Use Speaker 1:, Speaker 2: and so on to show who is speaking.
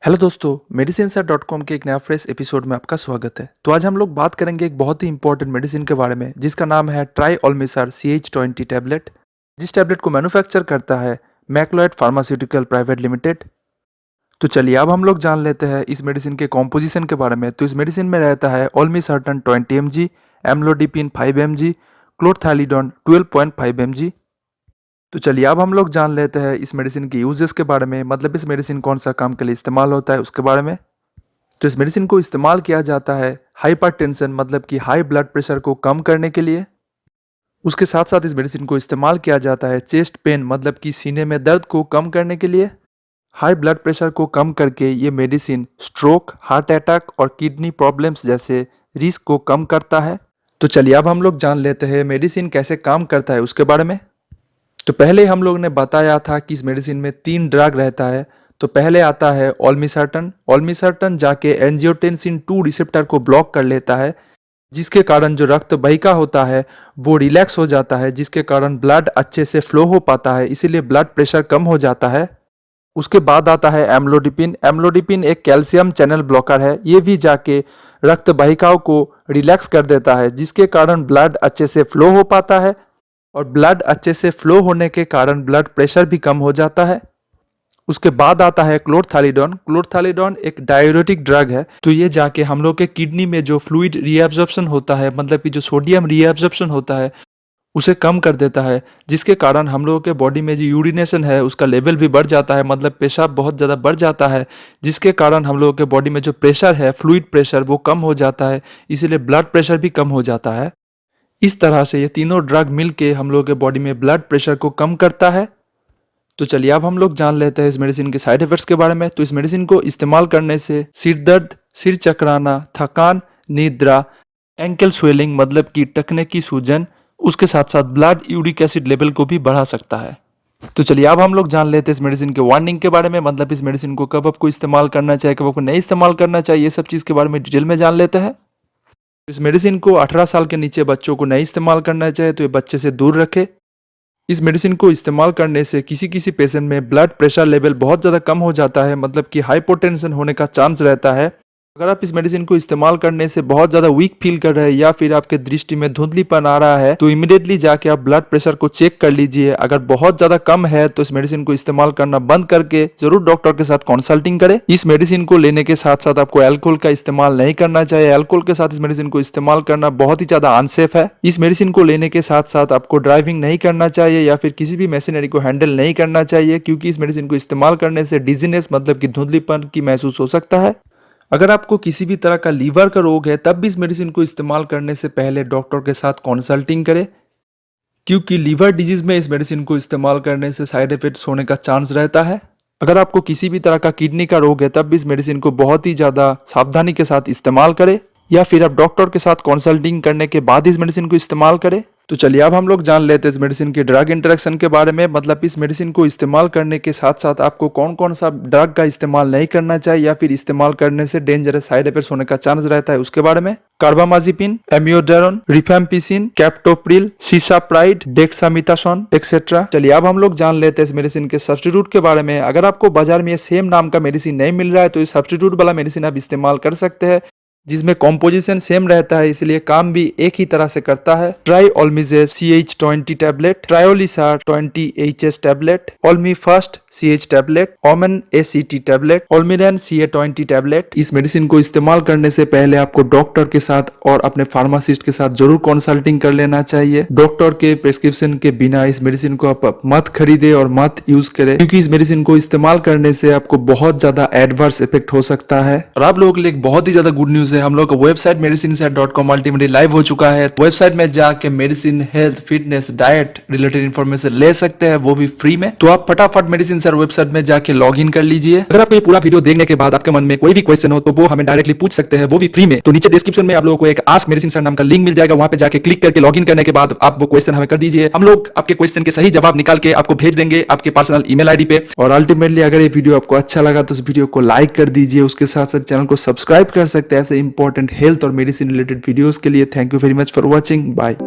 Speaker 1: Hello दोस्तों, मेडिसिनसर.com के एक नया फ्रेश एपिसोड में आपका स्वागत है। तो आज हम लोग बात करेंगे एक बहुत ही इंपॉर्टेंट मेडिसिन के बारे में जिसका नाम है ट्राइओल्मिसार CH20 टैबलेट। जिस टैबलेट को मैन्युफैक्चर करता है मैक्लोइड फार्मास्यूटिकल प्राइवेट लिमिटेड। तो चलिए अब हम लोग जान लेते हैं इस मेडिसिन के कॉम्पोजिशन के बारे में। तो इस मेडिसिन में रहता है ओल्मिसर्टन 20 mg, एम्लोडिपिन 5 mg, क्लोरथैलिडोन 12.5 mg। तो चलिए अब हम लोग जान लेते हैं इस मेडिसिन के यूजेस के बारे में, मतलब इस मेडिसिन कौन सा काम के लिए इस्तेमाल होता है उसके बारे में। तो इस मेडिसिन को इस्तेमाल किया जाता है हाइपरटेंशन मतलब कि हाई ब्लड प्रेशर को कम करने के लिए। उसके साथ साथ इस मेडिसिन को इस्तेमाल किया जाता है चेस्ट पेन मतलब कि सीने में दर्द को कम करने के लिए। हाई ब्लड प्रेशर को कम करके ये मेडिसिन स्ट्रोक, हार्ट अटैक और किडनी प्रॉब्लम्स जैसे रिस्क को कम करता है। तो चलिए अब हम लोग जान लेते हैं मेडिसिन कैसे काम करता है उसके बारे में। तो पहले हम लोग ने बताया था कि इस मेडिसिन में 3 ड्रग रहता है। तो पहले आता है ओल्मिसर्टन। ओल्मिसर्टन जाके एंजियोटेंसिन 2 रिसेप्टर को ब्लॉक कर लेता है, जिसके कारण जो रक्त बहिका होता है वो रिलैक्स हो जाता है, जिसके कारण ब्लड अच्छे से फ्लो हो पाता है, इसीलिए ब्लड प्रेशर कम हो जाता है। उसके बाद आता है एम्लोडिपिन। एम्लोडिपिन एक कैल्शियम चैनल ब्लॉकर है। ये भी जाके रक्त बहिकाओं को रिलैक्स कर देता है, जिसके कारण ब्लड अच्छे से फ्लो हो पाता है, और ब्लड अच्छे से फ्लो होने के कारण ब्लड प्रेशर भी कम हो जाता है। उसके बाद आता है क्लोरथैलिडोन। क्लोरथैलिडोन एक डायूरेटिक ड्रग है। तो ये जाके हम लोग के किडनी में जो फ्लूइड रीएब्जॉर्प्शन होता है, मतलब कि जो सोडियम रीएब्जॉर्प्शन होता है, उसे कम कर देता है, जिसके कारण हम लोगों के बॉडी में जो यूरिनेशन है उसका लेवल भी बढ़ जाता है, मतलब पेशाब बहुत ज़्यादा बढ़ जाता है, जिसके कारण हम लोगों के बॉडी में जो प्रेशर है, फ्लूइड प्रेशर, वो कम हो जाता है, इसीलिए ब्लड प्रेशर भी कम हो जाता है। इस तरह से ये तीनों ड्रग मिलके हम लोगों के बॉडी में ब्लड प्रेशर को कम करता है। तो चलिए अब हम लोग जान लेते हैं इस मेडिसिन के साइड इफेक्ट्स के बारे में। तो इस मेडिसिन को इस्तेमाल करने से सिर दर्द, सिर चकराना, थकान, निद्रा, एंकल स्वेलिंग मतलब कि टखने की सूजन, उसके साथ साथ ब्लड यूरिक एसिड लेवल को भी बढ़ा सकता है। तो चलिए अब हम लोग जान लेते हैं इस मेडिसिन के वार्निंग के बारे में, मतलब इस मेडिसिन को कब आपको इस्तेमाल करना चाहिए, कब आपको नहीं इस्तेमाल करना चाहिए, ये सब चीज़ के बारे में डिटेल में जान लेते हैं। इस मेडिसिन को 18 साल के नीचे बच्चों को नहीं इस्तेमाल करना चाहिए, तो ये बच्चे से दूर रखें। इस मेडिसिन को इस्तेमाल करने से किसी किसी पेशेंट में ब्लड प्रेशर लेवल बहुत ज़्यादा कम हो जाता है, मतलब कि हाइपोटेंशन होने का चांस रहता है। अगर आप इस मेडिसिन को इस्तेमाल करने से बहुत ज़्यादा वीक फील कर रहे हैं या फिर आपके दृष्टि में धुंधलीपन आ रहा है, तो इमीडिएटली जाके आप ब्लड प्रेशर को चेक कर लीजिए। अगर बहुत ज़्यादा कम है तो इस मेडिसिन को इस्तेमाल करना बंद करके जरूर डॉक्टर के साथ कंसल्टिंग करें। इस मेडिसिन को लेने के साथ साथ आपको अल्कोहल का इस्तेमाल नहीं करना चाहिए। अल्कोहल के साथ इस मेडिसिन को इस्तेमाल करना बहुत ही ज़्यादा अनसेफ है। इस मेडिसिन को लेने के साथ साथ आपको ड्राइविंग नहीं करना चाहिए या फिर किसी भी मशीनरी को हैंडल नहीं करना चाहिए, क्योंकि इस मेडिसिन को इस्तेमाल करने से डिजीनेस मतलब कि धुंधलीपन की महसूस हो सकता है। अगर आपको किसी भी तरह का लीवर का रोग है तब भी इस मेडिसिन को इस्तेमाल करने से पहले डॉक्टर के साथ कंसल्टिंग करें, क्योंकि लीवर डिजीज में इस मेडिसिन को इस्तेमाल करने से साइड इफेक्ट्स होने का चांस रहता है। अगर आपको किसी भी तरह का किडनी का रोग है तब भी इस मेडिसिन को बहुत ही ज़्यादा सावधानी के साथ इस्तेमाल करें, या फिर आप डॉक्टर के साथ कंसल्टिंग करने के बाद इस मेडिसिन को इस्तेमाल करें। तो चलिए अब हम लोग जान लेते हैं इस मेडिसिन के ड्रग इंटरेक्शन के बारे में, मतलब इस मेडिसिन को इस्तेमाल करने के साथ साथ आपको कौन कौन सा ड्रग का इस्तेमाल नहीं करना चाहिए या फिर इस्तेमाल करने से डेंजरस साइड इफेक्ट्स होने का चांस रहता है उसके बारे में। Carbamazepine, amiodarone, rifampicin, captopril, cisapride, dexamethasone etcetera. चलिए अब हम लोग जान लेते हैं इस मेडिसिन के सब्स्टिट्यूट के बारे में। अगर आपको बाजार में सेम नाम का मेडिसिन नहीं मिल रहा है तो इस सब्स्टिट्यूट वाला मेडिसिन आप इस्तेमाल कर सकते हैं, जिसमें कॉम्पोजिशन सेम रहता है, इसलिए काम भी एक ही तरह से करता है। ट्राइओल्मिजेज CH20 टैबलेट, ट्रायोलिसार 20 HS टैबलेट, ओल्मी फर्स्ट CH टैबलेट, ओमन ACT टैबलेट, ओल्मिरन CA20 टैबलेट। इस मेडिसिन को इस्तेमाल करने से पहले आपको डॉक्टर के साथ और अपने फार्मासिस्ट के साथ जरूर कंसल्टिंग कर लेना चाहिए। डॉक्टर के प्रिस्क्रिप्शन के बिना इस मेडिसिन को आप मत खरीदे और मत यूज करें, क्योंकि इस मेडिसिन को इस्तेमाल करने से आपको बहुत ज्यादा एडवर्स इफेक्ट हो सकता है। और आप लोगों के लिए बहुत ही ज्यादा गुड न्यूज है, हम लोग का वेबसाइट मेडिसिनसर.com अल्टीमेटली लाइव हो चुका है। वेबसाइट में जाके medicine, health, fitness, diet related information ले सकते हैं, वो भी फ्री में। तो आप फटाफट मेडिसिन सर वेबसाइट में जाके लॉग इन कर लीजिए। अगर आपको ये पूरा वीडियो देखने के बाद आपके मन में कोई भी क्वेश्चन हो तो वो हमें डायरेक्टली पूछ सकते हैं, वो भी फ्री में। तो नीचे डिस्क्रिप्शन में आप लोगों को एक आस्क मेडिसिन सर नाम का लिंक मिल जाएगा, वहां पे जाके क्लिक करके लॉग इन करने के बाद आप वो क्वेश्चन हमें कर दीजिए। हम लोग आपके क्वेश्चन के सही जवाब निकाल के आपको भेज देंगे आपके पर्सनल ईमेल आईडी पे। और अल्टीमेटली अगर ये वीडियो आपको अच्छा लगा तो इस वीडियो को लाइक कर दीजिए, उसके साथ साथ चैनल को सब्सक्राइब कर सकते हैं ऐसे इंपॉर्टेंट हेल्थ और मेडिसिन रिलेटेड वीडियोस के लिए। Thank you very much for watching, bye.